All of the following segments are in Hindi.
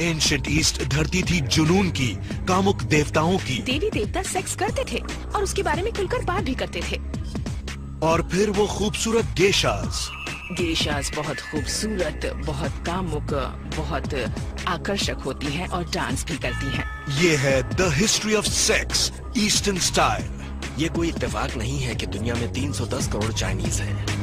एंशिएंट ईस्ट धरती थी जुनून की, कामुक देवताओं की। देवी देवता सेक्स करते थे और उसके बारे में खुलकर बात भी करते थे। और फिर वो खूबसूरत गेशास। गेशास बहुत खूबसूरत, बहुत कामुक, बहुत आकर्षक होती हैं और डांस भी करती हैं। ये है the history of sex eastern style. ये कोई इत्तेफाक नहीं है कि दुनिया में 310 करोड़ चाइनीज हैं।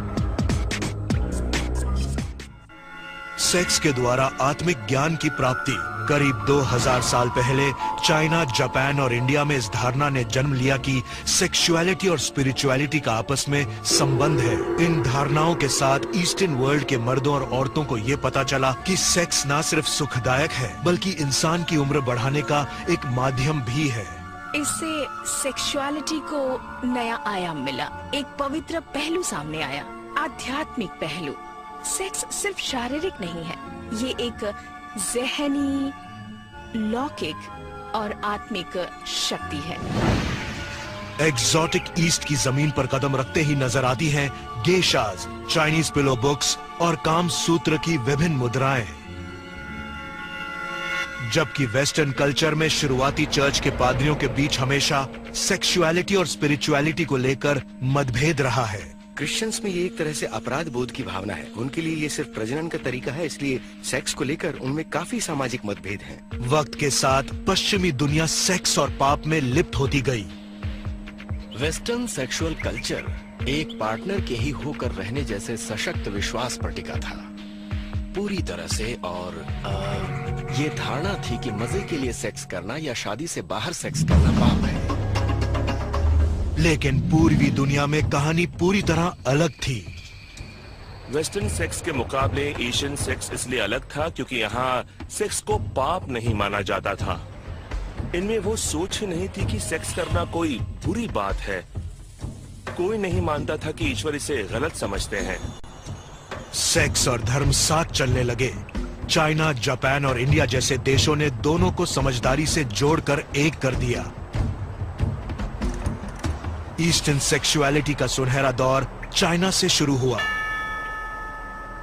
सेक्स के द्वारा आत्मिक ज्ञान की प्राप्ति। करीब 2000 साल पहले चाइना, जापान और इंडिया में इस धारणा ने जन्म लिया कि सेक्सुअलिटी और स्पिरिचुअलिटी का आपस में संबंध है। इन धारणाओं के साथ ईस्टर्न वर्ल्ड के मर्दों और औरतों को ये पता चला कि सेक्स न सिर्फ सुखदायक है बल्कि इंसान की उम्र बढ़ाने का एक माध्यम भी है। इससे सेक्सुअलिटी को नया आयाम मिला, एक पवित्र पहलू सामने आया, आध्यात्मिक पहलू। सेक्स सिर्फ शारीरिक नहीं है, ये एक ज़हनी, लौकिक और आत्मिक शक्ति है। एक्सोटिक ईस्ट की जमीन पर कदम रखते ही नजर आती हैं गेशास, चाइनीज पिलो बुक्स और काम सूत्र की विभिन्न मुद्राएं। जबकि वेस्टर्न कल्चर में शुरुआती चर्च के पादरियों के बीच हमेशा सेक्सुअलिटी और स्पिरिचुअलिटी को लेकर मतभेद रहा है। क्रिश्चियंस में ये एक तरह से अपराध बोध की भावना है। उनके लिए ये सिर्फ प्रजनन का तरीका है, इसलिए सेक्स को लेकर उनमें काफी सामाजिक मतभेद हैं। वक्त के साथ पश्चिमी दुनिया सेक्स और पाप में लिप्त होती गई। वेस्टर्न सेक्सुअल कल्चर एक पार्टनर के ही होकर रहने जैसे सशक्त विश्वास पर टिका था पूरी तरह से। और ये धारणा थी कि मजे के लिए सेक्स करना या शादी से बाहर सेक्स करना पाप है। लेकिन पूर्वी दुनिया में कहानी पूरी तरह अलग थी। वेस्टर्न सेक्स के मुकाबले एशियन सेक्स इसलिए अलग था क्योंकि यहाँ सेक्स को पाप नहीं माना जाता था। इनमें वो सोच ही नहीं थी कि सेक्स करना कोई बुरी बात है। कोई नहीं मानता था कि ईश्वर इसे गलत समझते हैं। सेक्स और धर्म साथ चलने लगे। चाइना, जापान और इंडिया जैसे देशों ने दोनों को समझदारी से जोड़कर एक कर दिया। ईस्टर्न सेक्सुअलिटी का सुनहरा दौर चाइना से शुरू हुआ।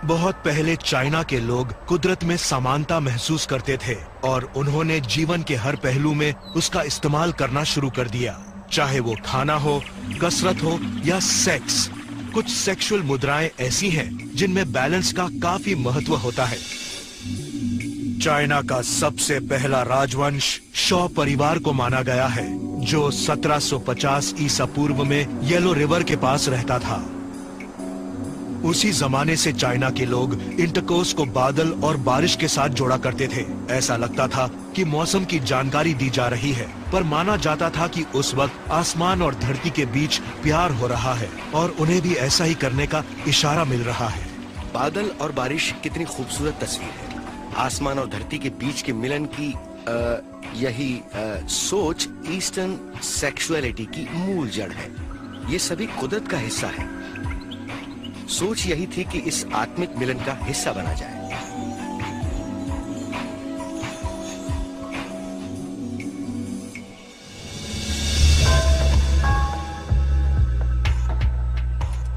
बहुत पहले चाइना के लोग कुदरत में समानता महसूस करते थे और उन्होंने जीवन के हर पहलू में उसका इस्तेमाल करना शुरू कर दिया, चाहे वो खाना हो, कसरत हो या सेक्स। कुछ सेक्सुअल मुद्राएं ऐसी हैं जिनमें बैलेंस का काफी महत्व होता है। चाइना का सबसे पहला राजवंश शॉ परिवार को माना गया है, जो 1750 ईसा पूर्व में येलो रिवर के पास रहता था। उसी जमाने से चाइना के लोग इंटरकोर्स को बादल और बारिश के साथ जोड़ा करते थे। ऐसा लगता था कि मौसम की जानकारी दी जा रही है, पर माना जाता था कि उस वक्त आसमान और धरती के बीच प्यार हो रहा है और उन्हें भी ऐसा ही करने का इशारा मिल रहा है। बादल और बारिश कितनी खूबसूरत तस्वीर है। आसमान और धरती के बीच के मिलन की यही सोच ईस्टर्न सेक्सुअलिटी की मूल जड़ है। ये सभी कुदरत का हिस्सा है। सोच यही थी कि इस आत्मिक मिलन का हिस्सा बना जाए।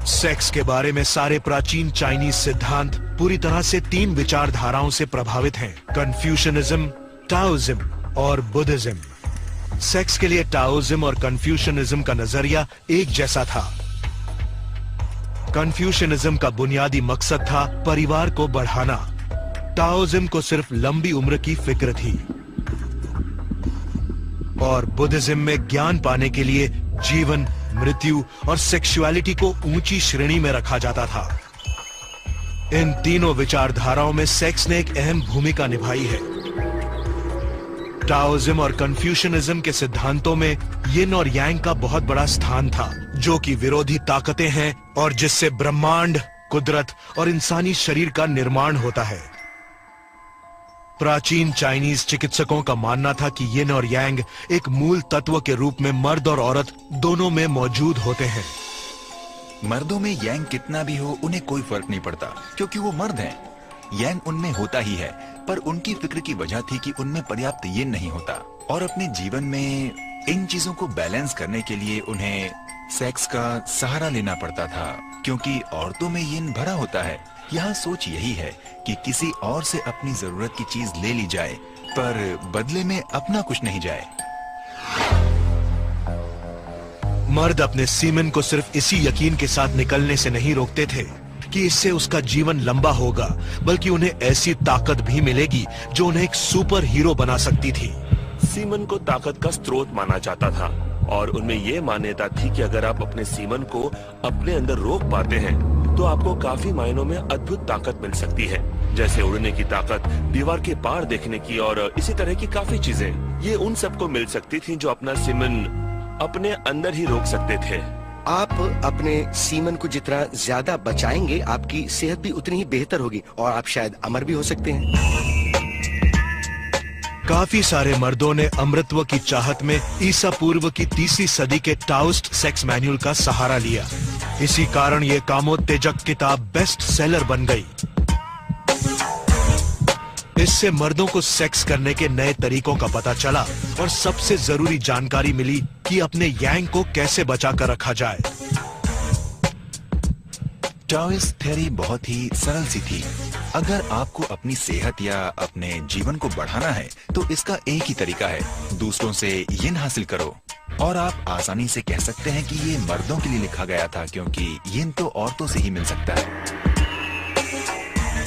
सेक्स के बारे में सारे प्राचीन चाइनीज सिद्धांत पूरी तरह से 3 विचारधाराओं से प्रभावित हैं: कन्फ्यूशनिज्म, टाओइज्म और बुद्धिज्म। सेक्स के लिए टाओइज्म और कन्फ्यूशनिज्म का नजरिया एक जैसा था। कन्फ्यूशनिज्म का बुनियादी मकसद था परिवार को बढ़ाना। टाओइज्म को सिर्फ लंबी उम्र की फिक्र थी और बुद्धिज्म में ज्ञान पाने के लिए जीवन, मृत्यु और सेक्सुअलिटी को ऊंची श्रेणी में रखा जाता था। इन तीनों विचारधाराओं में सेक्स ने एक अहम भूमिका निभाई है। टाओइज्म और कन्फ्यूशनिज्म के सिद्धांतों में यिन और यांग का बहुत बड़ा स्थान था, जो कि विरोधी ताकतें हैं और जिससे ब्रह्मांड, कुदरत और इंसानी शरीर का निर्माण होता है। प्राचीन चाइनीज चिकित्सकों का मानना था कि यिन और यांग एक मूल तत्व के रूप में मर्द और औरत दोनों में मौजूद होते हैं। मर्दों में यांग कितना भी हो उन्हें कोई फर्क नहीं पड़ता, क्योंकि वो मर्द हैं। यांग उनमें होता ही है, पर उनकी फिक्र की वजह थी कि उनमें पर्याप्त यिन नहीं होता और अपने जीवन में इन चीजों को बैलेंस करने के लिए उन्हें सेक्स का सहारा लेना पड़ता था, क्योंकि औरतों में यिन भरा होता है यहाँ सोच यही है कि किसी और से अपनी जरूरत की चीज ले ली जाए, पर बदले में अपना कुछ नहीं जाए। मर्द अपने सीमेन को सिर्फ इसी यकीन के साथ निकलने से नहीं रोकते थे कि इससे उसका जीवन लंबा होगा, बल्कि उन्हें ऐसी ताकत भी मिलेगी जो उन्हें एक सुपर हीरो बना सकती थी। सीमन को ताकत का स्रोत माना जाता था और उनमें ये मान्यता थी कि अगर आप अपने सीमन को अपने अंदर रोक पाते हैं तो आपको काफी मायनों में अद्भुत ताकत मिल सकती है, जैसे उड़ने की ताकत, दीवार के पार देखने की और इसी तरह की काफी चीजें। ये उन सबको मिल सकती थी जो अपना सीमन अपने अंदर ही रोक सकते थे। आप अपने सीमन को जितना ज्यादा बचाएंगे, आपकी सेहत भी उतनी ही बेहतर होगी और आप शायद अमर भी हो सकते हैं। काफी सारे मर्दों ने अमृतत्व की चाहत में ईसा पूर्व की 3वीं सदी के टाओइस्ट सेक्स मैनुअल का सहारा लिया। इसी कारण ये कामोत्तेजक किताब बेस्ट सेलर बन गई। इससे मर्दों को सेक्स करने के नए तरीकों का पता चला और सबसे जरूरी जानकारी मिली कि अपने यांग को कैसे बचा कर रखा जाए। टाओइस्ट थ्योरी बहुत ही सरल सी थी। अगर आपको अपनी सेहत या अपने जीवन को बढ़ाना है तो इसका एक ही तरीका है, दूसरों से यिन हासिल करो। और आप आसानी से कह सकते हैं कि ये मर्दों के लिए लिखा गया था, क्योंकि यिन तो औरतों से ही मिल सकता है।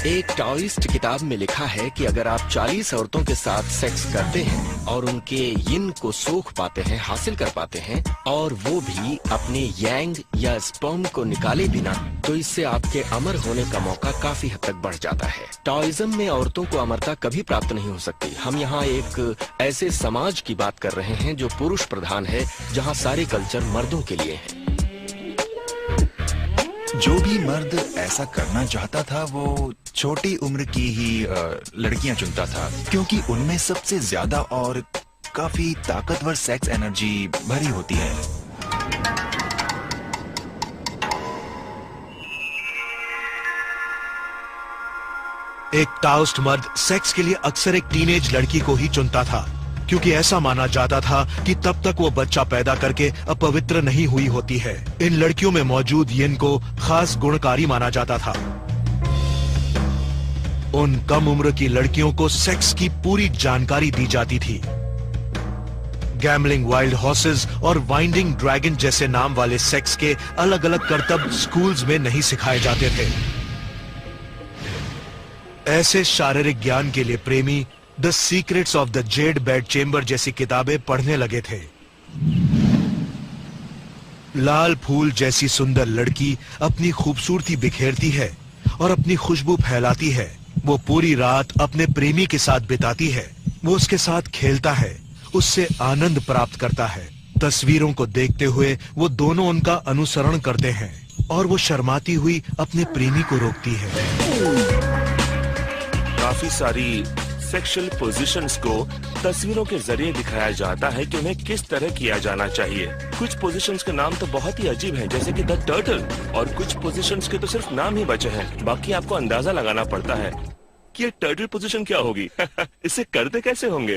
एक टाओइस्ट किताब में लिखा है कि अगर आप 40 औरतों के साथ सेक्स करते हैं और उनके यिन को सोख पाते हैं, हासिल कर पाते हैं, और वो भी अपने यांग या स्पर्म को निकाले बिना, तो इससे आपके अमर होने का मौका काफी हद तक बढ़ जाता है। टाओइज्म में औरतों को अमरता कभी प्राप्त नहीं हो सकती। हम यहाँ एक ऐसे समाज की बात कर रहे हैं जो पुरुष प्रधान है, जहाँ सारे कल्चर मर्दों के लिए हैं। जो भी मर्द ऐसा करना चाहता था वो छोटी उम्र की ही लड़कियां चुनता था, क्योंकि उनमें सबसे ज्यादा और काफी ताकतवर सेक्स एनर्जी भरी होती है। एक टाओइस्ट मर्द सेक्स के लिए अक्सर एक टीनेज लड़की को ही चुनता था, क्योंकि ऐसा माना जाता था कि तब तक वो बच्चा पैदा करके अपवित्र नहीं हुई होती है। इन लड़कियों में मौजूद यिन को खास गुणकारी माना जाता था। उन कम उम्र की लड़कियों को सेक्स की पूरी जानकारी दी जाती थी। गैम्बलिंग वाइल्ड हॉर्सेस और वाइंडिंग ड्रैगन जैसे नाम वाले सेक्स के अलग अलग करतब स्कूल्स में नहीं सिखाए जाते थे। ऐसे शारीरिक ज्ञान के लिए प्रेमी the secrets of the Z bed chamber जैसी किताबें पढ़ने लगे थे। लाल फूल जैसी सुंदर लड़की अपनी खूबसूरती बिखेरती है और अपनी खुशबू फैलाती है। वो पूरी रात अपने प्रेमी के साथ बिताती है। वो उसके साथ खेलता है, उससे आनंद प्राप्त करता है। तस्वीरों को देखते हुए वो दोनों उनका अनुसरण करते हैं और वो शर्माती हुई अपने प्रेमी को रोकती है। काफी सारी सेक्सुअल पोजीशंस को तस्वीरों के जरिए दिखाया जाता है कि उन्हें किस तरह किया जाना चाहिए। कुछ पोजीशंस के नाम तो बहुत ही अजीब हैं, जैसे कि द टर्टल, और कुछ पोजीशंस के तो सिर्फ नाम ही बचे हैं। बाकी आपको अंदाजा लगाना पड़ता है कि ये टर्टल पोजीशन क्या होगी। इसे करते कैसे होंगे।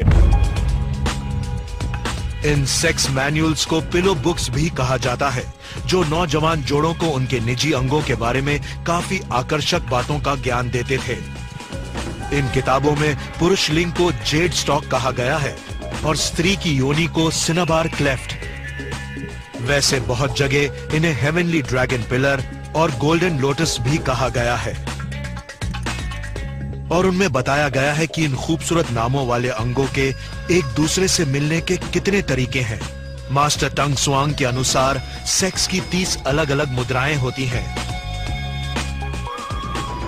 इन सेक्स मैनुअल्स को पिलो बुक्स भी कहा जाता है, जो नौजवान जोड़ों को उनके निजी अंगों के बारे में काफी आकर्षक बातों का ज्ञान देते थे। इन किताबों में पुरुष लिंग को जेड स्टॉक कहा गया है और स्त्री की योनि को सिनाबार क्लेफ्ट। वैसे बहुत जगह इन्हें हेवनली ड्रैगन पिलर और गोल्डन लोटस भी कहा गया है। और उनमें बताया गया है कि इन खूबसूरत नामों वाले अंगों के एक दूसरे से मिलने के कितने तरीके हैं। मास्टर टंग स्वांग के अनुसार सेक्स की 30 अलग अलग मुद्राएं होती हैं।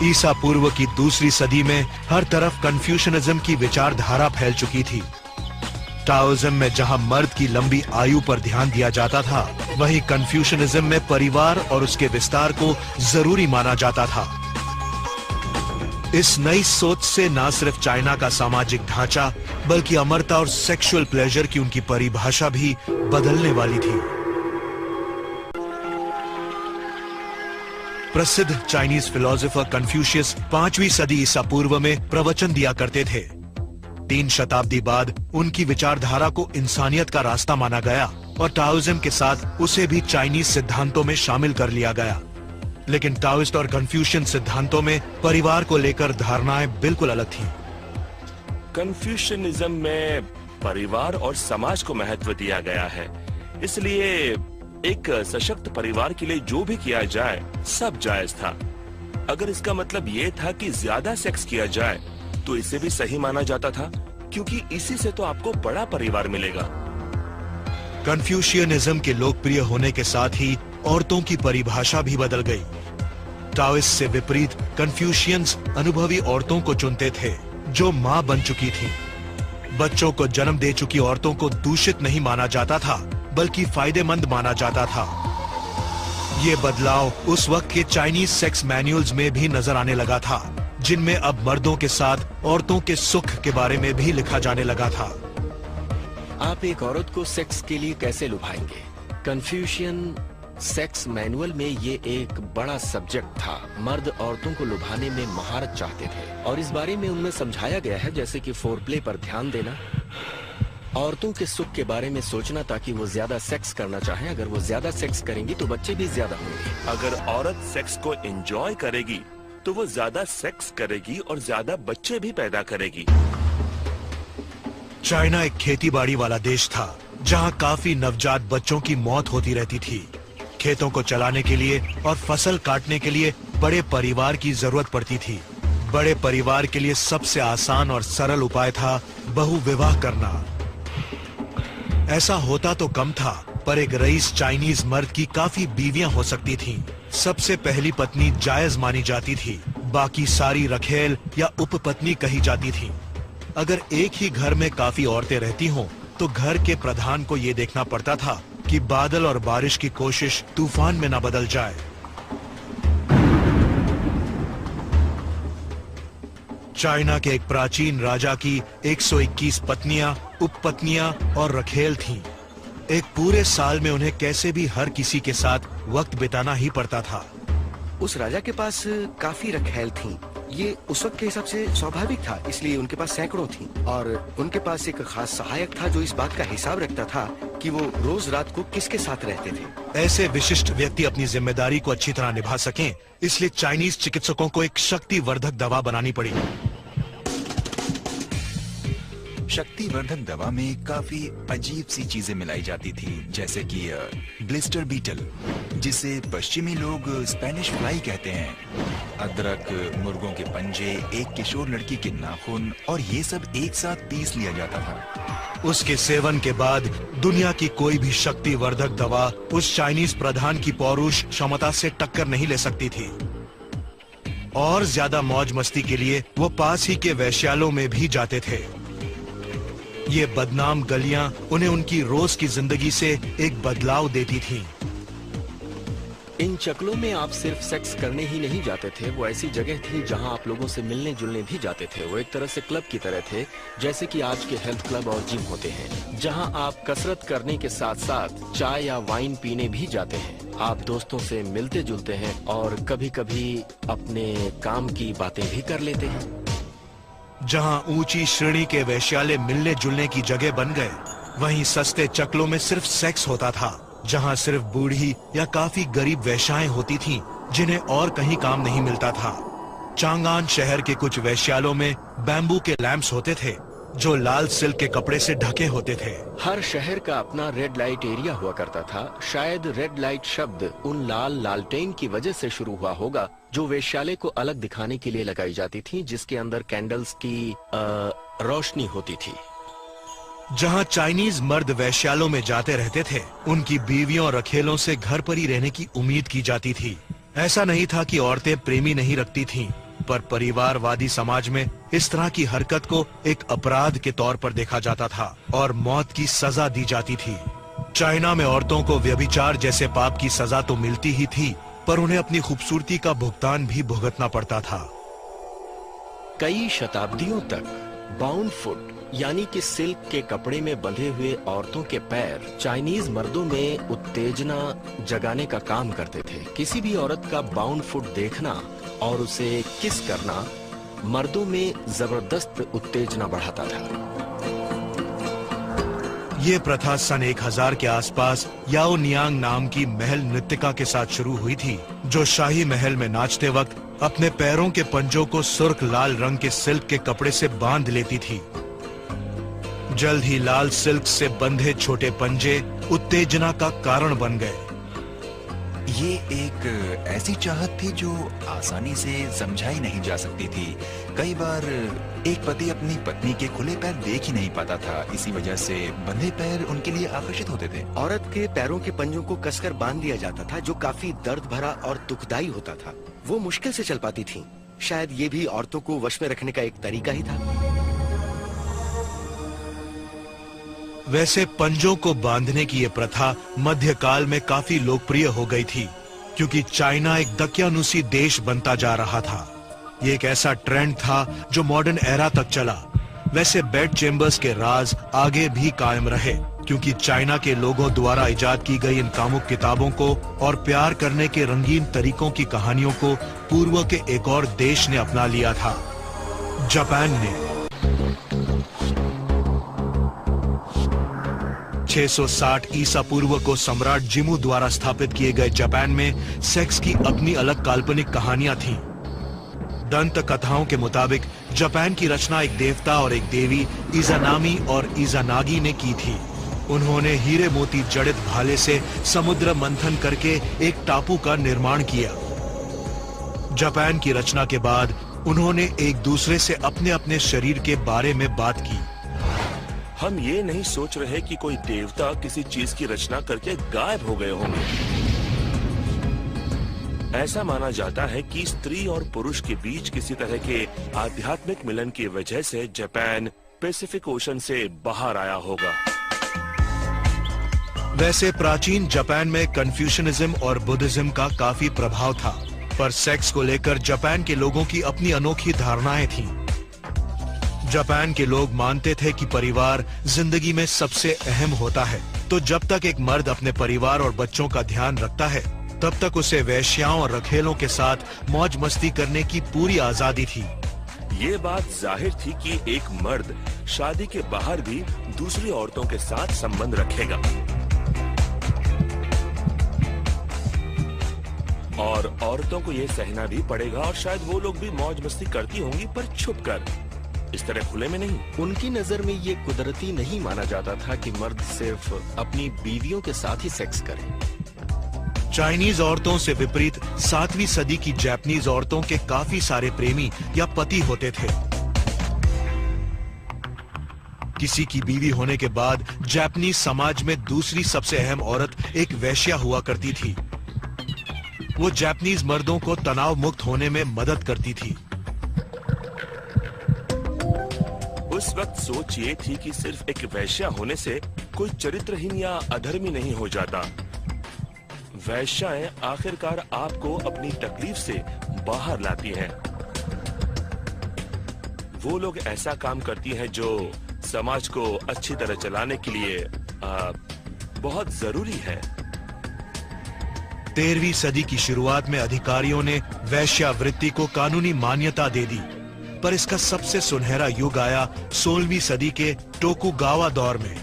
ईसा पूर्व की 2वीं सदी में हर तरफ कन्फ्यूशनिज्म की विचारधारा फैल चुकी थी। टाओइज्म में जहां मर्द की लंबी आयु पर ध्यान दिया जाता था, वहीं कन्फ्यूशनिज्म में परिवार और उसके विस्तार को जरूरी माना जाता था। इस नई सोच से न सिर्फ चाइना का सामाजिक ढांचा, बल्कि अमरता और सेक्सुअल प्लेजर की उनकी परिभाषा भी बदलने वाली थी। प्रसिद्ध चाइनीज फिलोसोफर कन्फ्यूशियस 5वीं सदी ईसा पूर्व में प्रवचन दिया करते थे। 3 शताब्दी बाद उनकी विचारधारा को इंसानियत का रास्ता माना गया और टाओइज्म के साथ उसे भी चाइनीज सिद्धांतों में शामिल कर लिया गया। लेकिन टाओइस्ट और कन्फ्यूशियन सिद्धांतों में परिवार को लेकर धारणाएं बिल्कुल अलग थीं। कन्फ्यूशनिज्म में परिवार और समाज को महत्व दिया गया है, इसलिए एक सशक्त परिवार के लिए जो भी किया जाए सब जायज था। अगर इसका मतलब ये था कि ज्यादा सेक्स किया जाए तो इसे भी सही माना जाता था, क्योंकि इसी से तो आपको बड़ा परिवार मिलेगा। कन्फ्यूशियनिज्म के लोकप्रिय होने के साथ ही औरतों की परिभाषा भी बदल गई। टाओइस्ट से विपरीत कन्फ्यूशियंस अनुभवी औरतों को चुनते थे जो मां बन चुकी थी। बच्चों को जन्म दे चुकी औरतों को दूषित नहीं माना जाता था, बल्कि फायदेमंद माना जाता था। ये बदलाव उस वक्त के चाइनीज सेक्स मैनुअल्स में भी नजर आने लगा था, जिनमें अब मर्दों के साथ औरतों के सुख के बारे में भी लिखा जाने लगा था। आप एक औरत को सेक्स के लिए कैसे लुभाएंगे? कन्फ्यूशियन सेक्स मैनुअल में ये एक बड़ा सब्जेक्ट था। मर्द औरतों को लुभाने में महारत चाहते थे और इस बारे में उनमें समझाया गया है, जैसे कि फोरप्ले पर ध्यान देना, औरतों के सुख के बारे में सोचना ताकि वो ज्यादा सेक्स करना चाहें। अगर वो ज्यादा सेक्स करेंगी तो बच्चे भी ज्यादा होंगे। अगर औरत सेक्स को एंजॉय करेगी तो वो ज्यादा सेक्स करेगी और ज्यादा बच्चे भी पैदा करेगी। चाइना एक खेतीबाड़ी वाला देश था, जहां काफी नवजात बच्चों की मौत होती रहती थी। खेतों को चलाने के लिए और फसल काटने के लिए बड़े परिवार की जरूरत पड़ती थी। बड़े परिवार के लिए सबसे आसान और सरल उपाय था बहुविवाह करना। ऐसा होता तो कम था, पर एक रईस चाइनीज मर्द की काफी बीवियां हो सकती थीं। सबसे पहली पत्नी जायज मानी जाती थी, बाकी सारी रखेल या उपपत्नी कही जाती थी। अगर एक ही घर में काफी औरतें रहती हों, तो घर के प्रधान को ये देखना पड़ता था कि बादल और बारिश की कोशिश तूफान में न बदल जाए। चाइना के एक प्राचीन राजा की 121 पत्नियां, उपपत्नियां और रखेल थीं। एक पूरे साल में उन्हें कैसे भी हर किसी के साथ वक्त बिताना ही पड़ता था। उस राजा के पास काफी रखेल थीं। ये उस वक्त के हिसाब से स्वाभाविक था, इसलिए उनके पास सैकड़ों थीं और उनके पास एक खास सहायक था जो इस बात का हिसाब रखता था कि वो रोज रात को किसके साथ रहते थे। ऐसे विशिष्ट व्यक्ति अपनी जिम्मेदारी को अच्छी तरह निभा सकें, इसलिए चाइनीज चिकित्सकों को एक शक्तिवर्धक दवा बनानी पड़ी। शक्तिवर्धक दवा में काफी अजीब सी चीजें मिलाई जाती थी, जैसे कि ब्लिस्टर बीटल, जिसे पश्चिमी लोग स्पेनिश फ्लाई कहते हैं, अदरक, मुर्गों के पंजे, एक किशोर लड़की के नाखून, और ये सब एक साथ पीस लिया जाता था। उसके सेवन के बाद दुनिया की कोई भी शक्तिवर्धक दवा उस चाइनीज प्रधान की पौरुष क्षमता से टक्कर नहीं ले सकती थी। और ज्यादा मौज मस्ती के लिए वो पास ही के वेश्यालयों में भी जाते थे। ये बदनाम गलियां उन्हें उनकी रोज की जिंदगी से एक बदलाव देती थीं। इन चक्लों में आप सिर्फ सेक्स करने ही नहीं जाते थे, वो ऐसी जगह थी जहां आप लोगों से मिलने जुलने भी जाते थे। वो एक तरह से क्लब की तरह थे, जैसे कि आज के हेल्थ क्लब और जिम होते हैं, जहां आप कसरत करने के साथ साथ चाय या वाइन पीने भी जाते हैं। आप दोस्तों से मिलते जुलते हैं और कभी कभी अपने काम की बातें भी कर लेते हैं। जहां ऊंची श्रेणी के वैश्यालय मिलने जुलने की जगह बन गए, वहीं सस्ते चक्लों में सिर्फ सेक्स होता था, जहां सिर्फ बूढ़ी या काफी गरीब वेश्याएं होती थीं, जिन्हें और कहीं काम नहीं मिलता था। चांगान शहर के कुछ वेश्यालयों में बैम्बू के लैंप्स होते थे, जो लाल सिल्क के कपड़े से ढके होते थे। हर शहर का अपना रेड लाइट एरिया हुआ करता था। शायद रेड लाइट शब्द उन लाल लालटेन की वजह से शुरू हुआ होगा जो वेश्यालय को अलग दिखाने के लिए लगाई जाती थी, जिसके अंदर कैंडल्स की रोशनी होती थी। जहां चाइनीज मर्द वैश्यालयों में जाते रहते थे, उनकी बीवियों और रखेलों से घर पर ही रहने की उम्मीद की जाती थी। ऐसा नहीं था कि औरतें प्रेमी नहीं रखती थीं, पर परिवारवादी समाज में इस तरह की हरकत को एक अपराध के तौर पर देखा जाता था और मौत की सजा दी जाती थी। चाइना में औरतों को व्यभिचार जैसे पाप की सजा तो मिलती ही थी, पर उन्हें अपनी खूबसूरती का भुगतान भी भुगतना पड़ता था। कई शताब्दियों तक बाउंड फुट यानी कि सिल्क के कपड़े में बंधे हुए औरतों के पैर चाइनीज मर्दों में उत्तेजना जगाने का काम करते थे। किसी भी औरत का बाउंड फुट देखना और उसे किस करना मर्दों में जबरदस्त उत्तेजना बढ़ाता था। ये प्रथा सन 1000 के आसपास याओ नियांग नाम की महल नृत्यिका के साथ शुरू हुई थी, जो शाही महल में नाचते वक्त अपने पैरों के पंजों को सुर्ख लाल रंग के सिल्क के कपड़े से बांध लेती थी। जल्द ही लाल सिल्क से बंधे छोटे पंजे उत्तेजना का कारण बन गए। ये एक ऐसी चाहत थी जो आसानी से समझाई नहीं जा सकती थी। कई बार एक पति अपनी पत्नी के खुले पैर देख ही नहीं पाता था, इसी वजह से बंधे पैर उनके लिए आकर्षित होते थे। औरत के पैरों के पंजों को कसकर बांध दिया जाता था, जो काफी दर्द भरा और दुखदायी होता था। वो मुश्किल से चल पाती थीं। शायद ये भी औरतों को वश में रखने का एक तरीका ही था। वैसे पंजों को बांधने की ये प्रथा मध्यकाल में काफी लोकप्रिय हो गई थी, क्योंकि चाइना एक दकियानुसी देश बनता जा रहा था। ये एक ऐसा ट्रेंड था जो मॉडर्न एरा तक चला। वैसे बेड चेम्बर्स के राज आगे भी कायम रहे, क्योंकि चाइना के लोगों द्वारा इजाद की गई इन कामुक किताबों को और प्यार करने के रंगीन तरीकों की कहानियों को पूर्व के एक और देश ने अपना लिया था, जापान ने। 660 ईसा पूर्व को सम्राट जिमू द्वारा स्थापित किए गए जापान में सेक्स की अपनी अलग काल्पनिक कहानियां थीं। दंत कथाओं के मुताबिक जापान की रचना एक देवता और एक देवी इजानामी और इजानागी ने की थी। उन्होंने हीरे मोती जड़ित भाले से समुद्र मंथन करके एक टापू का निर्माण किया। जापान की रचना के बाद उन्होंने एक दूसरे से अपने अपने शरीर के बारे में बात की। हम ये नहीं सोच रहे कि कोई देवता किसी चीज की रचना करके गायब हो गए होंगे। ऐसा माना जाता है कि स्त्री और पुरुष के बीच किसी तरह के आध्यात्मिक मिलन की वजह से जापान पैसिफिक ओशन से बाहर आया होगा। वैसे प्राचीन जापान में कन्फ्यूशनिज्म और बुद्धिज्म का काफी प्रभाव था, पर सेक्स को लेकर जापान के लोगों की अपनी अनोखी धारणाएं थीं। जापान के लोग मानते थे कि परिवार जिंदगी में सबसे अहम होता है, तो जब तक एक मर्द अपने परिवार और बच्चों का ध्यान रखता है, तब तक उसे वेश्याओं और रखेलों के साथ मौज मस्ती करने की पूरी आजादी थी। ये बात जाहिर थी कि एक मर्द शादी के बाहर भी दूसरी औरतों के साथ संबंध रखेगा और औरतों को ये सहना भी पड़ेगा, और शायद वो लोग भी मौज मस्ती करती होंगी, पर छुपकर, इस तरह खुले में नहीं। उनकी नजर में ये कुदरती नहीं माना जाता था कि मर्द सिर्फ अपनी बीवियों के साथ ही सेक्स करे। चाइनीज औरतों से विपरीत 7वीं सदी की जापानीज औरतों के काफी सारे प्रेमी या पति होते थे। किसी की बीवी होने के बाद जापानीज समाज में दूसरी सबसे अहम औरत एक वेश्या हुआ करती थी। वो जापानीज मर्दों को तनाव मुक्त होने में मदद करती थी। उस वक्त सोच ये थी कि सिर्फ एक वैश्या होने से कोई चरित्रहीन या अधर्मी नहीं हो जाता। वैश्याएं आखिरकार आपको अपनी तकलीफ से बाहर लाती हैं। वो लोग ऐसा काम करती हैं जो समाज को अच्छी तरह चलाने के लिए बहुत जरूरी है। 13वीं सदी की शुरुआत में अधिकारियों ने वैश्यावृत्ति को कानूनी मान्यता दे दी, पर इसका सबसे सुनहरा युग आया 16वीं सदी के टोकुगावा दौर में।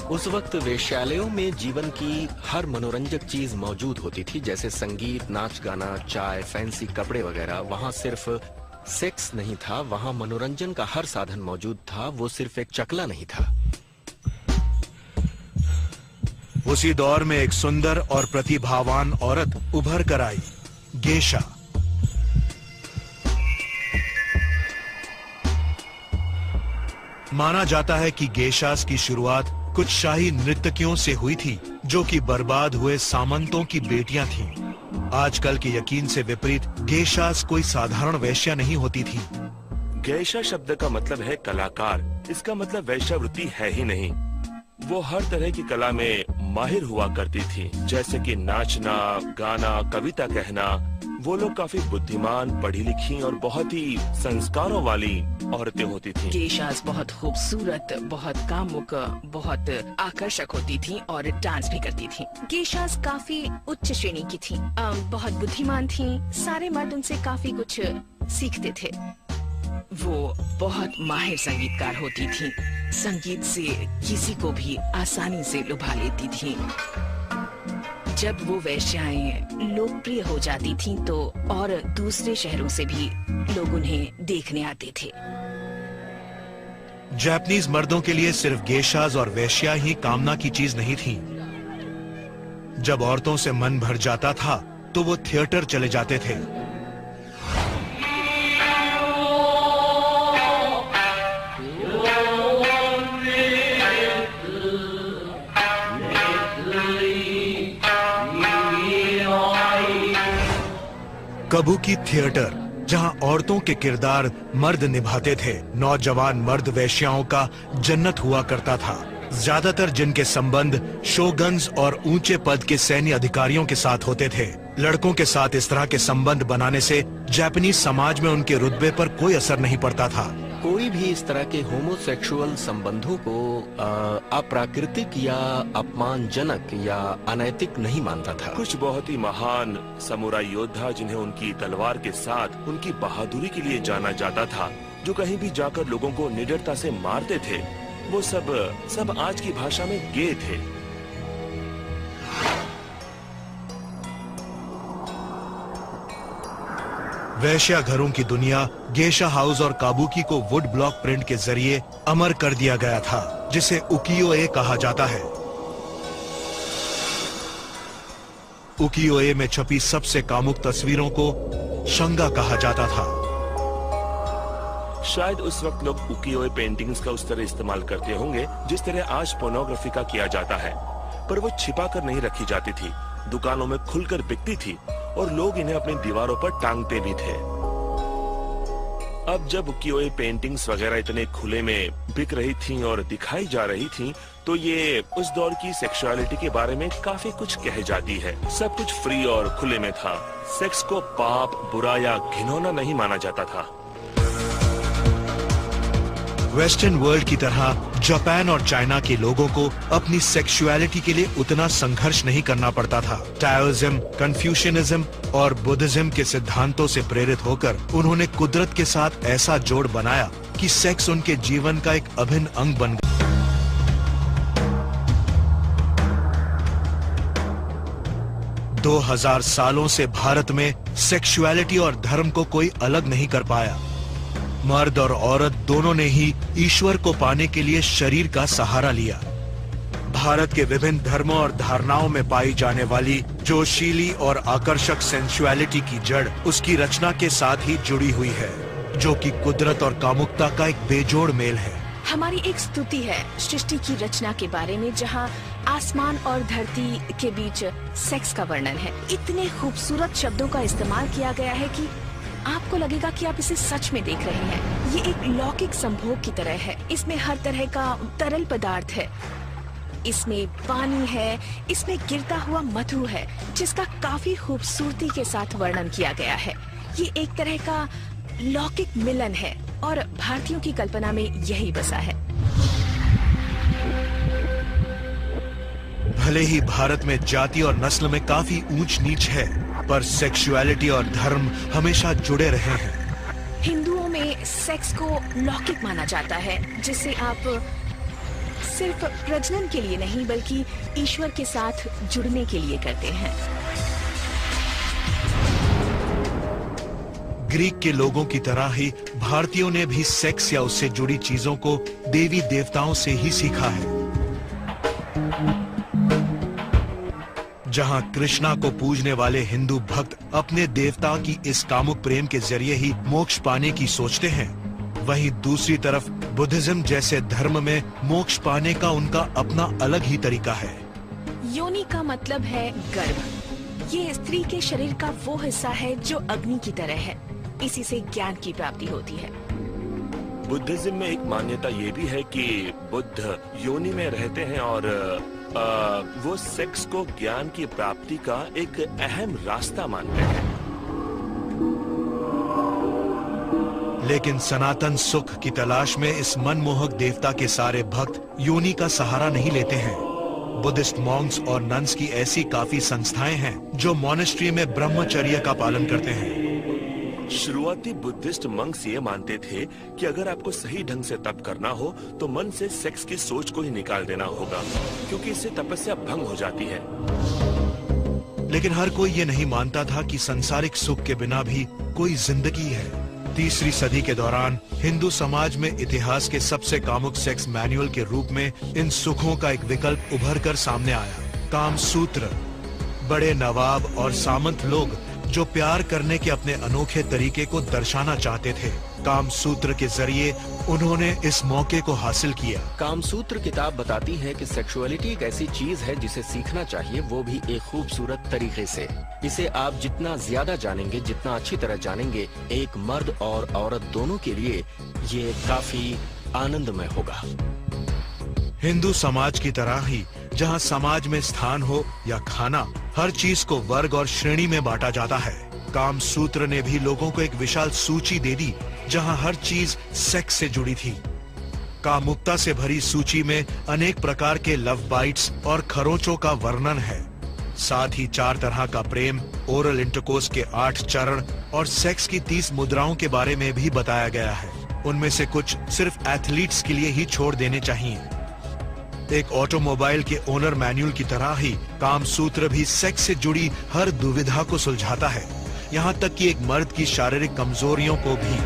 उस वक्त वेश्यालयों में जीवन की हर मनोरंजक चीज मौजूद होती थी, जैसे संगीत, नाच गाना, चाय, फैंसी कपड़े वगैरह। वहाँ सिर्फ सेक्स नहीं था, वहाँ मनोरंजन का हर साधन मौजूद था। वो सिर्फ एक चकला नहीं था। उसी दौर में एक सुंदर और प्रतिभावान औरत उभर कर आई, गेशा। माना जाता है कि गेशास की शुरुआत कुछ शाही नर्तकियों से हुई थी, जो कि बर्बाद हुए सामंतों की बेटियां थीं। आजकल के यकीन से विपरीत गेशास कोई साधारण वैश्या नहीं होती थी। गेशा शब्द का मतलब है कलाकार। इसका मतलब वैश्यावृत्ति है ही नहीं। वो हर तरह की कला में माहिर हुआ करती थी, जैसे कि नाचना, गाना, कविता कहना। वो लोग काफी बुद्धिमान, पढ़ी लिखी और बहुत ही संस्कारों वाली औरतें होती थीं। गेशास बहुत खूबसूरत, बहुत कामुक, बहुत आकर्षक होती थीं और डांस भी करती थीं। गेशास काफी उच्च श्रेणी की थीं, बहुत बुद्धिमान थीं। सारे मर्द उनसे काफी कुछ सीखते थे। वो बहुत माहिर संगीतकार होती थीं। संगीत से किसी को भी आसानी से लुभा लेती थीं। जब वो वेश्याएं लोकप्रिय हो जाती थीं तो और दूसरे शहरों से भी लोग उन्हें देखने आते थे। जापानीज मर्दों के लिए सिर्फ गेशाज और वेश्या ही कामना की चीज नहीं थी। जब औरतों से मन भर जाता था तो वो थिएटर चले जाते थे। कबूकी थिएटर, जहां औरतों के किरदार मर्द निभाते थे। नौजवान मर्द वेश्याओं का जन्नत हुआ करता था, ज्यादातर जिनके संबंध शोगन्स और ऊंचे पद के सैन्य अधिकारियों के साथ होते थे। लड़कों के साथ इस तरह के संबंध बनाने से जापानीज समाज में उनके रुतबे पर कोई असर नहीं पड़ता था। कोई भी इस तरह के होमोसेक्सुअल संबंधों को अप्राकृतिक या अपमानजनक या अनैतिक नहीं मानता था। कुछ बहुत ही महान समुराई योद्धा जिन्हें उनकी तलवार के साथ उनकी बहादुरी के लिए जाना जाता था, जो कहीं भी जाकर लोगों को निडरता से मारते थे, वो सब आज की भाषा में गे थे। वैश्या घरों की दुनिया गेशा हाउस और काबुकी को वुड ब्लॉक प्रिंट के जरिए अमर कर दिया गया था, जिसे उकियो-ए कहा जाता है। उकियो-ए में छपी सबसे कामुक तस्वीरों को शंगा कहा जाता था। शायद उस वक्त लोग उकियो-ए पेंटिंग्स का उस तरह इस्तेमाल करते होंगे जिस तरह आज पोर्नोग्राफी का किया जाता है, पर वो छिपा कर नहीं रखी जाती थी, दुकानों में खुलकर बिकती थी और लोग इन्हें अपनी दीवारों पर टांगते भी थे। अब जब उकियो-ए पेंटिंग्स वगैरह इतने खुले में बिक रही थीं और दिखाई जा रही थीं, तो ये उस दौर की सेक्सुअलिटी के बारे में काफी कुछ कह जाती है। सब कुछ फ्री और खुले में था। सेक्स को पाप, बुरा या घिनौना नहीं माना जाता था। वेस्टर्न वर्ल्ड की तरह जापान और चाइना के लोगों को अपनी सेक्सुअलिटी के लिए उतना संघर्ष नहीं करना पड़ता था। टाओइज्म, कन्फ्यूशियनिज्म और बुद्धिज्म के सिद्धांतों से प्रेरित होकर उन्होंने कुदरत के साथ ऐसा जोड़ बनाया कि सेक्स उनके जीवन का एक अभिन्न अंग बन गया। दो 2000 सालों से भारत में सेक्सुअलिटी और धर्म को कोई अलग नहीं कर पाया। मर्द और औरत दोनों ने ही ईश्वर को पाने के लिए शरीर का सहारा लिया। भारत के विभिन्न धर्मों और धारणाओं में पाई जाने वाली जोशीली और आकर्षक सेंसुअलिटी की जड़ उसकी रचना के साथ ही जुड़ी हुई है, जो कि कुदरत और कामुकता का एक बेजोड़ मेल है। हमारी एक स्तुति है सृष्टि की रचना के बारे में, जहाँ आसमान और धरती के बीच सेक्स का वर्णन है। इतने खूबसूरत शब्दों का इस्तेमाल किया गया है कि आपको लगेगा कि आप इसे सच में देख रहे हैं। ये एक लौकिक संभोग की तरह है। इसमें हर तरह का तरल पदार्थ है, इसमें पानी है, इसमें गिरता हुआ मधु है, जिसका काफी खूबसूरती के साथ वर्णन किया गया है। ये एक तरह का लौकिक मिलन है और भारतीयों की कल्पना में यही बसा है। भले ही भारत में जाति और नस्ल में काफी ऊंच नीच है, पर सेक्सुअलिटी और धर्म हमेशा जुड़े रहे हैं। हिंदुओं में सेक्स को लौकिक माना जाता है, जिसे आप सिर्फ प्रजनन के लिए नहीं बल्कि ईश्वर के साथ जुड़ने के लिए करते हैं। ग्रीक के लोगों की तरह ही भारतीयों ने भी सेक्स या उससे जुड़ी चीजों को देवी देवताओं से ही सीखा है। जहां कृष्णा को पूजने वाले हिंदू भक्त अपने देवता की इस कामुक प्रेम के जरिए ही मोक्ष पाने की सोचते हैं, वहीं दूसरी तरफ बुद्धिज्म जैसे धर्म में मोक्ष पाने का उनका अपना अलग ही तरीका है। योनि का मतलब है गर्भ। ये स्त्री के शरीर का वो हिस्सा है जो अग्नि की तरह है। इसी से ज्ञान की प्राप्ति होती है। बुद्धिज्म में एक मान्यता ये भी है कि बुद्ध योनि में रहते हैं और वो सेक्स को ज्ञान की प्राप्ति का एक अहम रास्ता मानते हैं। लेकिन सनातन सुख की तलाश में इस मनमोहक देवता के सारे भक्त योनि का सहारा नहीं लेते हैं। बुद्धिस्ट मॉन्क्स और नन्स की ऐसी काफी संस्थाएं हैं जो मॉनेस्ट्री में ब्रह्मचर्य का पालन करते हैं। शुरुआती बुद्धिस्ट मंक्स ये मानते थे कि अगर आपको सही ढंग से तप करना हो तो मन से सेक्स की सोच को ही निकाल देना होगा, क्योंकि इससे तपस्या भंग हो जाती है। लेकिन हर कोई ये नहीं मानता था कि संसारिक सुख के बिना भी कोई जिंदगी है। तीसरी सदी के दौरान हिंदू समाज में इतिहास के सबसे कामुक सेक्स मैनुअल के रूप में इन सुखों का एक विकल्प उभर कर सामने आया, काम सूत्र। बड़े नवाब और सामंत लोग जो प्यार करने के अपने अनोखे तरीके को दर्शाना चाहते थे, काम सूत्र के जरिए उन्होंने इस मौके को हासिल किया। कामसूत्र किताब बताती है कि सेक्सुअलिटी एक ऐसी चीज है जिसे सीखना चाहिए, वो भी एक खूबसूरत तरीके से। इसे आप जितना ज्यादा जानेंगे, जितना अच्छी तरह जानेंगे, एक मर्द और औरत दोनों के लिए ये काफी आनंदमय होगा। हिंदू समाज की तरह ही जहां समाज में स्थान हो या खाना, हर चीज को वर्ग और श्रेणी में बांटा जाता है। काम सूत्र ने भी लोगों को एक विशाल सूची दे दी जहां हर चीज सेक्स से जुड़ी थी। कामुकता से भरी सूची में अनेक प्रकार के लव बाइट्स और खरोंचों का वर्णन है। साथ ही 4 तरह का प्रेम, ओरल इंटरकोर्स के 8 चरण और सेक्स की 30 मुद्राओं के बारे में भी बताया गया है। उनमें से कुछ सिर्फ एथलीट्स के लिए ही छोड़ देने चाहिए। एक ऑटोमोबाइल के ओनर मैनुअल की तरह ही काम सूत्र भी सेक्स से जुड़ी हर दुविधा को सुलझाता है, यहाँ तक कि एक मर्द की शारीरिक कमजोरियों को भी।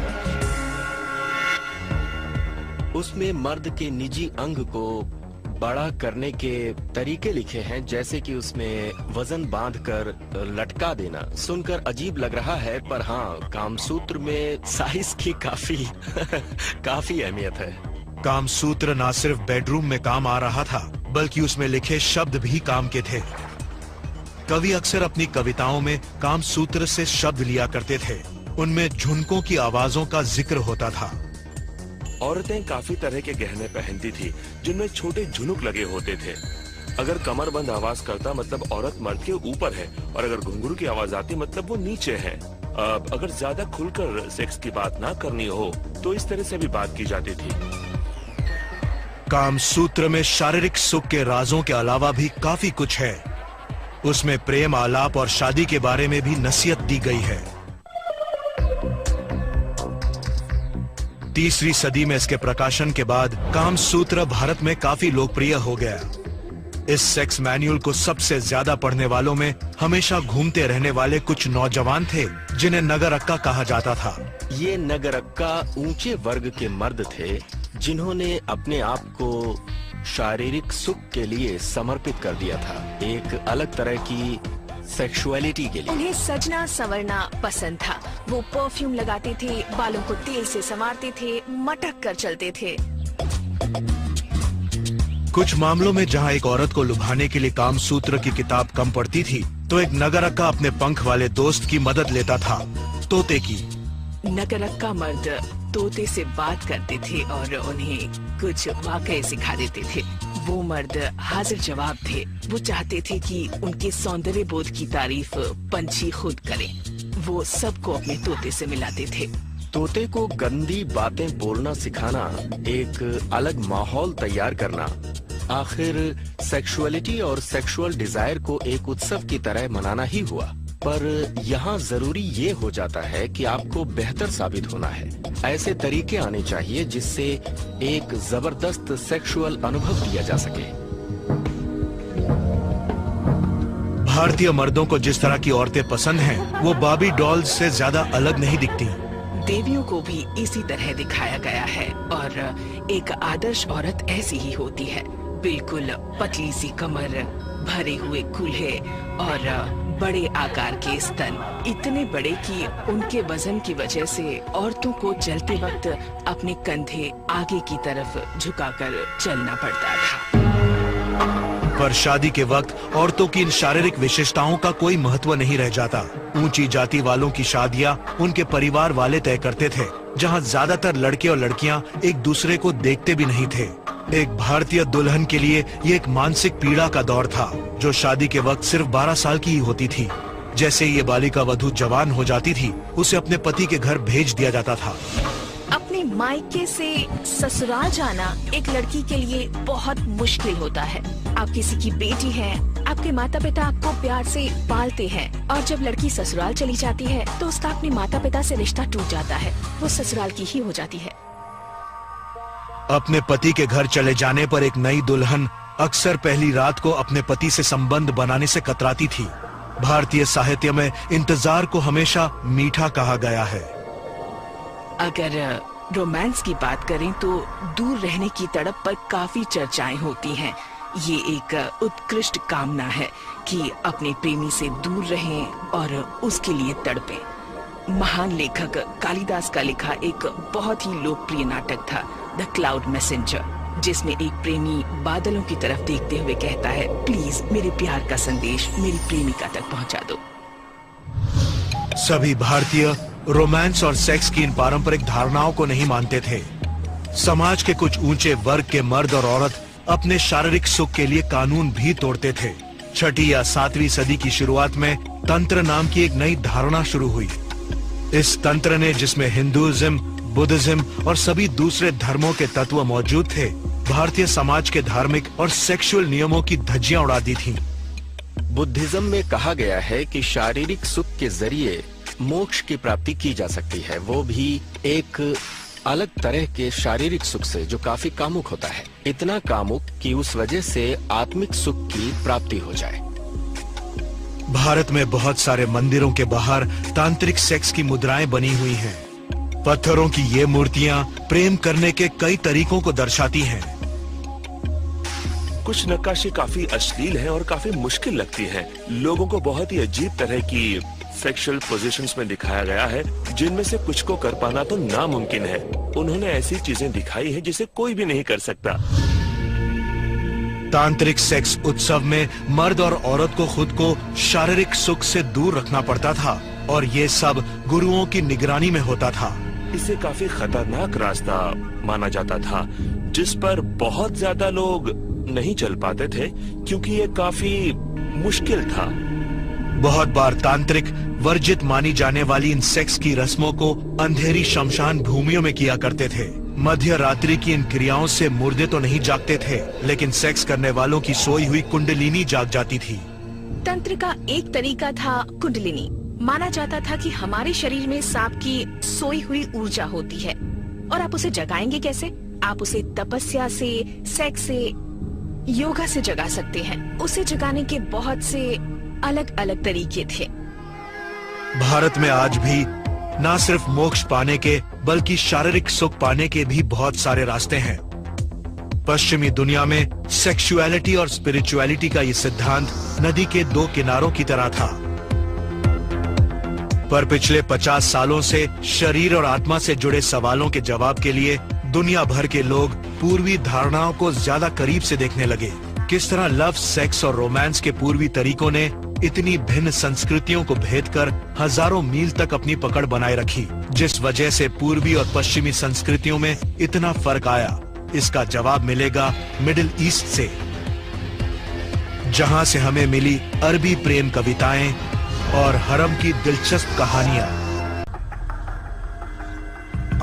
उसमें मर्द के निजी अंग को बड़ा करने के तरीके लिखे हैं, जैसे कि उसमें वजन बांधकर लटका देना। सुनकर अजीब लग रहा है, पर हाँ, कामसूत्र में साइज की काफी अहमियत है। काम सूत्र न सिर्फ बेडरूम में काम आ रहा था, बल्कि उसमें लिखे शब्द भी काम के थे। कवि अक्सर अपनी कविताओं में काम सूत्र से शब्द लिया करते थे। उनमें झुनकों की आवाजों का जिक्र होता था। औरतें काफी तरह के गहने पहनती थी, जिनमें छोटे झुनुक लगे होते थे। अगर कमरबंद आवाज करता मतलब औरत मर्द के ऊपर है, और अगर घुंघरू की आवाज आती मतलब वो नीचे है। अगर ज्यादा खुलकर सेक्स की बात ना करनी हो तो इस तरह से भी बात की जाती थी। काम सूत्र में शारीरिक सुख के राजों के अलावा भी काफी कुछ है। उसमें प्रेम, आलाप और शादी के बारे में भी नसीहत दी गई है। तीसरी सदी में इसके प्रकाशन के बाद काम सूत्र भारत में काफी लोकप्रिय हो गया। इस सेक्स मैनुअल को सबसे ज्यादा पढ़ने वालों में हमेशा घूमते रहने वाले कुछ नौजवान थे, जिन्हें नगरक्का कहा जाता था। ये नगरक्का ऊंचे वर्ग के मर्द थे, जिन्होंने अपने आप को शारीरिक सुख के लिए समर्पित कर दिया था, एक अलग तरह की सेक्सुअलिटी के लिए। उन्हें सजना संवरना पसंद था। वो परफ्यूम लगाते थे, बालों को तेल से संवारते थे, मटक कर चलते थे। कुछ मामलों में जहां एक औरत को लुभाने के लिए काम सूत्र की किताब कम पड़ती थी, तो एक नगरक्का अपने पंख वाले दोस्त की मदद लेता था, तोते की। नगरक्का मर्द तोते से बात करते थे और उन्हें कुछ वाकये सिखा देते थे। वो मर्द हाजिर जवाब थे। वो चाहते थे कि उनके सौंदर्य बोध की तारीफ पंछी खुद करें। वो सबको अपने तोते से मिलाते थे। तोते को गंदी बातें बोलना सिखाना, एक अलग माहौल तैयार करना, आखिर सेक्सुअलिटी और सेक्सुअल डिजायर को एक उत्सव की तरह मनाना ही हुआ। पर यहाँ जरूरी ये हो जाता है कि आपको बेहतर साबित होना है। ऐसे तरीके आने चाहिए जिससे एक जबरदस्त सेक्सुअल अनुभव दिया जा सके। भारतीय मर्दों को जिस तरह की औरतें पसंद हैं, वो बार्बी डॉल्स से ज्यादा अलग नहीं दिखती। देवियों को भी इसी तरह दिखाया गया है और एक आदर्श औरत ऐसी ही होती है। बिल्कुल पतली सी कमर, भरे हुए कूल्हे और बड़े आकार के स्तन, इतने बड़े कि उनके वजन की वजह से औरतों को चलते वक्त अपने कंधे आगे की तरफ झुकाकर चलना पड़ता था। पर शादी के वक्त औरतों की इन शारीरिक विशेषताओं का कोई महत्व नहीं रह जाता। ऊंची जाति वालों की शादियां उनके परिवार वाले तय करते थे, जहां ज्यादातर लड़के और लड़कियां एक दूसरे को देखते भी नहीं थे। एक भारतीय दुल्हन के लिए ये एक मानसिक पीड़ा का दौर था, जो शादी के वक्त सिर्फ 12 साल की ही होती थी। जैसे ये बालिका वधू जवान हो जाती थी, उसे अपने पति के घर भेज दिया जाता था। अपने मायके से ससुराल जाना एक लड़की के लिए बहुत मुश्किल होता है। आप किसी की बेटी हैं, आपके माता पिता आपको प्यार से पालते हैं और जब लड़की ससुराल चली जाती है तो उसका अपने माता पिता से रिश्ता टूट जाता है, वो ससुराल की ही हो जाती है। अपने पति के घर चले जाने पर एक नई दुल्हन अक्सर पहली रात को अपने पति से संबंध बनाने से कतराती थी। भारतीय साहित्य में इंतजार को हमेशा मीठा कहा गया है। अगर रोमांस की बात करें तो दूर रहने की तड़प पर काफी चर्चाएं होती हैं। ये एक उत्कृष्ट कामना है कि अपने प्रेमी से दूर रहें और उसके लिए तड़पें। महान लेखक कालिदास का लिखा एक बहुत ही लोकप्रिय नाटक था द क्लाउड मैसेंजर, जिसमें एक प्रेमी बादलों की तरफ देखते हुए कहता है, प्लीज मेरे प्यार का संदेश मेरी प्रेमिका तक पहुंचा दो। सभी भारतीय रोमांस और सेक्स की इन पारंपरिक धारणाओं को नहीं मानते थे। समाज के कुछ ऊंचे वर्ग के मर्द और औरत अपने शारीरिक सुख के लिए कानून भी तोड़ते थे। 6वीं या 7वीं सदी की शुरुआत में तंत्र नाम की एक नई धारणा शुरू हुई। इस तंत्र ने, जिसमें हिंदुइज्म, बुद्धिज्म और सभी दूसरे धर्मों के तत्व मौजूद थे, भारतीय समाज के धार्मिक और सेक्सुअल नियमों की धज्जियां उड़ा दी थीं। बुद्धिज्म में कहा गया है कि शारीरिक सुख के जरिए मोक्ष की प्राप्ति की जा सकती है, वो भी एक अलग तरह के शारीरिक सुख से जो काफी कामुक होता है, इतना कामुक कि उस वजह से आत्मिक सुख की प्राप्ति हो जाए। भारत में बहुत सारे मंदिरों के बाहर तांत्रिक सेक्स की मुद्राएं बनी हुई हैं। पत्थरों की ये मूर्तियां प्रेम करने के कई तरीकों को दर्शाती हैं। कुछ नक्काशी काफी अश्लील है और काफी मुश्किल लगती है। लोगों को बहुत ही अजीब तरह की सेक्सुअल पोजीशंस में दिखाया गया है, जिनमें से कुछ को कर पाना तो नामुमकिन है। उन्होंने ऐसी चीजें दिखाई है जिसे कोई भी नहीं कर सकता। तांत्रिक सेक्स उत्सव में मर्द और औरत को खुद को शारीरिक सुख से दूर रखना पड़ता था और ये सब गुरुओं की निगरानी में होता था। इसे काफी खतरनाक रास्ता माना जाता था, जिस पर बहुत ज्यादा लोग नहीं चल पाते थे क्योंकि ये काफी मुश्किल था। बहुत बार तांत्रिक वर्जित मानी जाने वाली इन सेक्स की रस्मों को अंधेरी शमशान भूमियों में किया करते थे। मध्य रात्रि की इन क्रियाओं से मुर्दे तो नहीं जागते थे, लेकिन सेक्स करने वालों की सोई हुई कुंडलिनी जाग जाती थी। तंत्र का एक तरीका था कुंडलिनी। माना जाता था कि हमारे शरीर में सांप की सोई हुई ऊर्जा होती है और आप उसे जगाएंगे कैसे? आप उसे तपस्या से, सेक्स से, योगा से जगा सकते हैं। उसे जगाने के बहुत से अलग अलग तरीके थे। भारत में आज भी न सिर्फ मोक्ष पाने के बल्कि शारीरिक सुख पाने के भी बहुत सारे रास्ते हैं। पश्चिमी दुनिया में सेक्सुअलिटी और स्पिरिचुअलिटी का ये सिद्धांत नदी के दो किनारों की तरह था, पर पिछले 50 सालों से शरीर और आत्मा से जुड़े सवालों के जवाब के लिए दुनिया भर के लोग पूर्वी धारणाओं को ज्यादा करीब से देखने लगे। किस तरह लव, सेक्स और रोमांस के पूर्वी तरीकों ने इतनी भिन्न संस्कृतियों को भेद कर हजारों मील तक अपनी पकड़ बनाए रखी, जिस वजह से पूर्वी और पश्चिमी संस्कृतियों में इतना फर्क आया। इसका जवाब मिलेगा मिडिल ईस्ट से, जहां से हमें मिली अरबी प्रेम कविताएं और हरम की दिलचस्प कहानियां।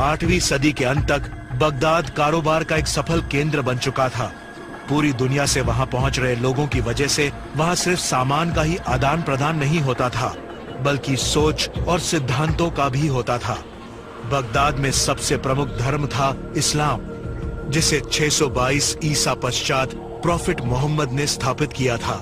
8वीं सदी के अंत तक बगदाद कारोबार का एक सफल केंद्र बन चुका था। पूरी दुनिया से वहां पहुंच रहे लोगों की वजह से वहां सिर्फ सामान का ही आदान प्रदान नहीं होता था, बल्कि सोच और सिद्धांतों का भी होता था। बगदाद में सबसे प्रमुख धर्म था इस्लाम, जिसे 622 ईसा पश्चात प्रॉफिट मोहम्मद ने स्थापित किया था।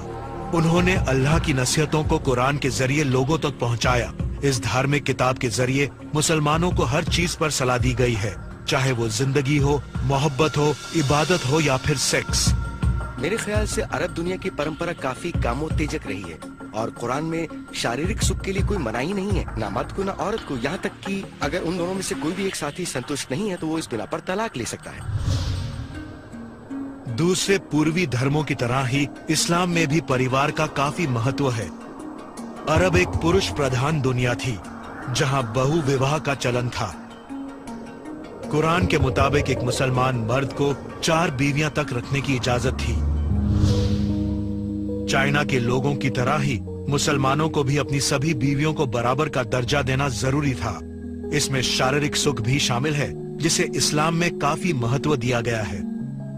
उन्होंने अल्लाह की नसीहतों को कुरान के जरिए लोगों तक पहुंचाया। इस धार्मिक किताब के जरिए मुसलमानों को हर चीज पर सलाह दी गई है, चाहे वो जिंदगी हो, मोहब्बत हो, इबादत हो या फिर सेक्स। मेरे ख्याल से अरब दुनिया की परंपरा काफी कामोत्तेजक रही है और कुरान में शारीरिक सुख के लिए कोई मनाही नहीं है, ना मर्द को ना औरत को। यहाँ तक कि अगर उन दोनों में से कोई भी एक साथी संतुष्ट नहीं है तो वो इस बिना पर तलाक ले सकता है। दूसरे पूर्वी धर्मों की तरह ही इस्लाम में भी परिवार का काफी महत्व है। अरब एक पुरुष प्रधान दुनिया थी, जहां बहु विवाह का चलन था। कुरान के मुताबिक एक मुसलमान मर्द को 4 बीवियां तक रखने की इजाजत थी। चाइना के लोगों की तरह ही मुसलमानों को भी अपनी सभी बीवियों को बराबर का दर्जा देना जरूरी था। इसमें शारीरिक सुख भी शामिल है, जिसे इस्लाम में काफी महत्व दिया गया है।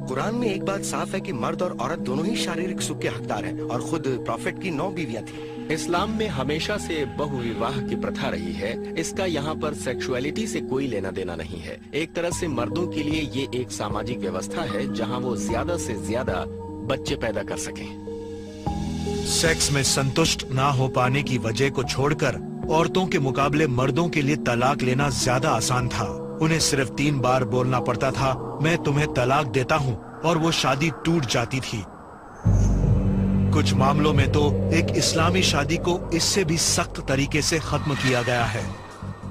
कुरान में एक बात साफ है कि मर्द और औरत दोनों ही शारीरिक सुख के हकदार हैं और खुद प्रॉफिट की 9 बीवियां थी। इस्लाम में हमेशा से बहुविवाह की प्रथा रही है। इसका यहाँ पर सेक्सुअलिटी से कोई लेना देना नहीं है। एक तरह से मर्दों के लिए ये एक सामाजिक व्यवस्था है जहाँ वो ज्यादा से ज्यादा बच्चे पैदा कर सकें। सेक्स में संतुष्ट ना हो पाने की वजह को छोड़कर औरतों के मुकाबले मर्दों के लिए तलाक लेना ज्यादा आसान था। उन्हें सिर्फ 3 बार बोलना पड़ता था, मैं तुम्हें तलाक देता हूँ, और वो शादी टूट जाती थी। कुछ मामलों में तो एक इस्लामी शादी को इससे भी सख्त तरीके से खत्म किया गया है।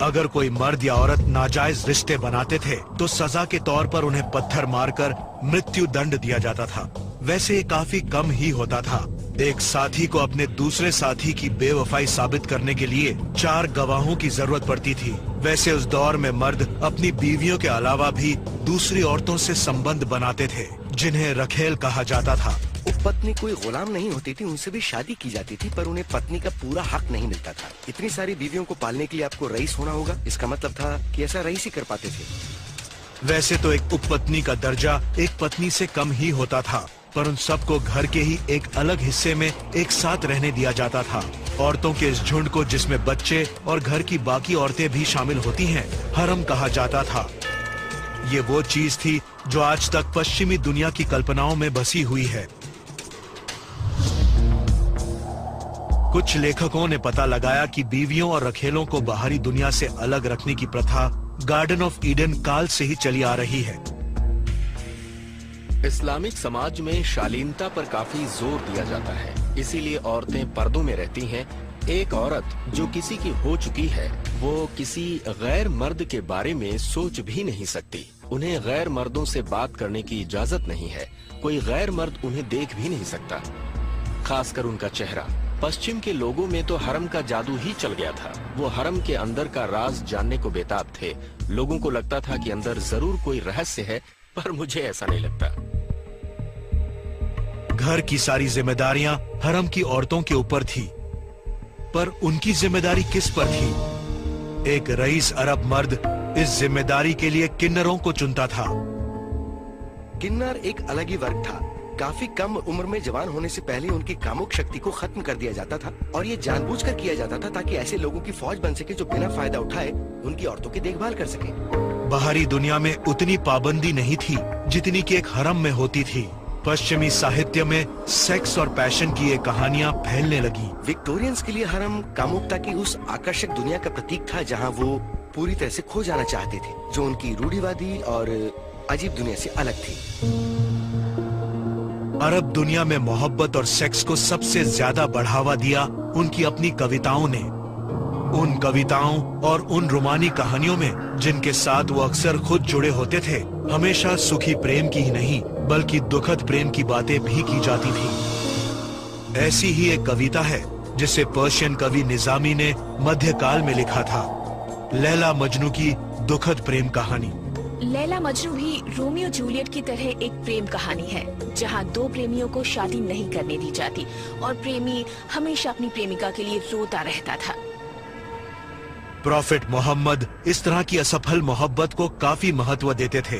अगर कोई मर्द या औरत नाजायज रिश्ते बनाते थे तो सजा के तौर पर उन्हें पत्थर मारकर मृत्यु दंड दिया जाता था। वैसे ये काफी कम ही होता था। एक साथी को अपने दूसरे साथी की बेवफाई साबित करने के लिए 4 गवाहों की जरूरत पड़ती थी। वैसे उस दौर में मर्द अपनी बीवियों के अलावा भी दूसरी औरतों से संबंध बनाते थे, जिन्हें रखेल कहा जाता था। उपपत्नी कोई गुलाम नहीं होती थी, उनसे भी शादी की जाती थी, पर उन्हें पत्नी का पूरा हक नहीं मिलता था। इतनी सारी बीवियों को पालने के लिए आपको रईस होना होगा। इसका मतलब था कि ऐसा रईस ही कर पाते थे। वैसे तो एक उपपत्नी का दर्जा एक पत्नी से कम ही होता था, पर उन सबको घर के ही एक अलग हिस्से में एक साथ रहने दिया जाता था। औरतों के इस झुंड को, जिसमें बच्चे और घर की बाकी औरतें भी शामिल होती हैं, हरम कहा जाता था। ये वो चीज थी जो आज तक पश्चिमी दुनिया की कल्पनाओं में बसी हुई है। कुछ लेखकों ने पता लगाया कि बीवियों और रखेलों को बाहरी दुनिया से अलग रखने की प्रथा गार्डन ऑफ ईडन काल से ही चली आ रही है। इस्लामिक समाज में शालीनता पर काफी जोर दिया जाता है, इसीलिए औरतें पर्दों में रहती हैं। एक औरत जो किसी की हो चुकी है वो किसी गैर मर्द के बारे में सोच भी नहीं सकती। उन्हें गैर मर्दों से बात करने की इजाजत नहीं है। कोई गैर मर्द उन्हें देख भी नहीं सकता, खासकर उनका चेहरा। पश्चिम के लोगों में तो हरम का जादू ही चल गया था। वो हरम के अंदर का राज जानने को बेताब थे। लोगों को लगता था कि अंदर जरूर कोई रहस्य है, पर मुझे ऐसा नहीं लगता। घर की सारी जिम्मेदारियां हरम की औरतों के ऊपर थी, पर उनकी जिम्मेदारी किस पर थी? एक रईस अरब मर्द इस जिम्मेदारी के लिए किन्नरों को चुनता था। किन्नर एक अलग ही वर्ग था। काफी कम उम्र में जवान होने से पहले उनकी कामुक शक्ति को खत्म कर दिया जाता था, और ये जानबूझकर किया जाता था ताकि ऐसे लोगों की फौज बन सके जो बिना फायदा उठाए उनकी औरतों की देखभाल कर सके। बाहरी दुनिया में उतनी पाबंदी नहीं थी जितनी कि एक हरम में होती थी। पश्चिमी साहित्य में सेक्स और पैशन की ये कहानियां फैलने लगी। विक्टोरियंस के लिए हरम कामुकता की उस आकर्षक दुनिया का प्रतीक था जहां वो पूरी तरह से खो जाना चाहते थे, जो उनकी रूढ़िवादी और अजीब दुनिया से अलग थी। अरब दुनिया में मोहब्बत और सेक्स को सबसे ज्यादा बढ़ावा दिया उनकी अपनी कविताओं ने। उन कविताओं और उन रोमानी कहानियों में जिनके साथ वो अक्सर खुद जुड़े होते थे, हमेशा सुखी प्रेम की ही नहीं बल्कि दुखद प्रेम की बातें भी की जाती थी। ऐसी ही एक कविता है जिसे पर्शियन कवि निजामी ने मध्यकाल में लिखा था, लैला मजनू की दुखद प्रेम कहानी। लैला मजनू भी रोमियो जूलियट की तरह एक प्रेम कहानी है, जहां 2 प्रेमियों को शादी नहीं करने दी जाती और प्रेमी हमेशा अपनी प्रेमिका के लिए रोता रहता था। प्रॉफिट मोहम्मद इस तरह की असफल मोहब्बत को काफी महत्व देते थे,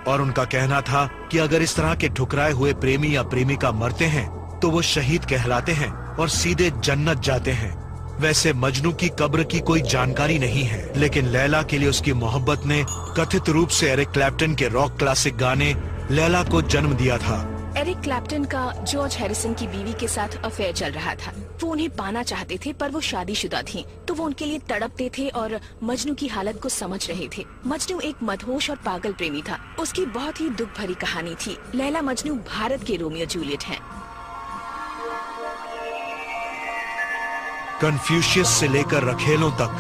और उनका कहना था कि अगर इस तरह के ठुकराए हुए प्रेमी या प्रेमिका मरते हैं तो वो शहीद कहलाते हैं और सीधे जन्नत जाते हैं। वैसे मजनू की कब्र की कोई जानकारी नहीं है, लेकिन लैला के लिए उसकी मोहब्बत ने कथित रूप से एरिक क्लैप्टन के रॉक क्लासिक गाने लैला को जन्म दिया था। एरिक क्लैप्टन का जॉर्ज हैरिसन की बीवी के साथ अफेयर चल रहा था। वो उन्हें पाना चाहते थे, पर वो शादीशुदा थीं, तो वो उनके लिए तड़पते थे और मजनू की हालत को समझ रहे थे। मजनू एक मदहोश और पागल प्रेमी था। उसकी बहुत ही दुख भरी कहानी थी। लैला मजनू भारत के रोमियो जूलियट हैं। कन्फ्यूशियस से लेकर रखेलों तक,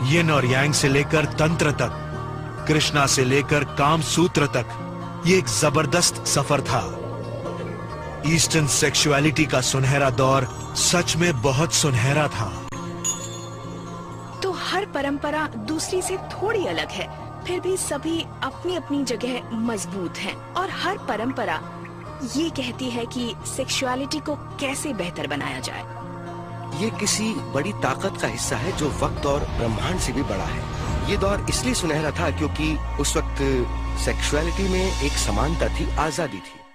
यिन और यांग से लेकर तंत्र तक, कृष्णा से लेकर काम सूत्र तक, ये एक जबरदस्त सफर था। ईस्टर्न सेक्सुअलिटी का सुनहरा दौर सच में बहुत सुनहरा था। तो हर परंपरा दूसरी से थोड़ी अलग है, फिर भी सभी अपनी अपनी जगह मजबूत हैं, और हर परंपरा ये कहती है कि सेक्सुअलिटी को कैसे बेहतर बनाया जाए। ये किसी बड़ी ताकत का हिस्सा है जो वक्त और ब्रह्मांड से भी बड़ा है। ये दौर इसलिए सुनहरा था क्योंकि उस वक्त सेक्सुअलिटी में एक समानता थी, आजादी थी।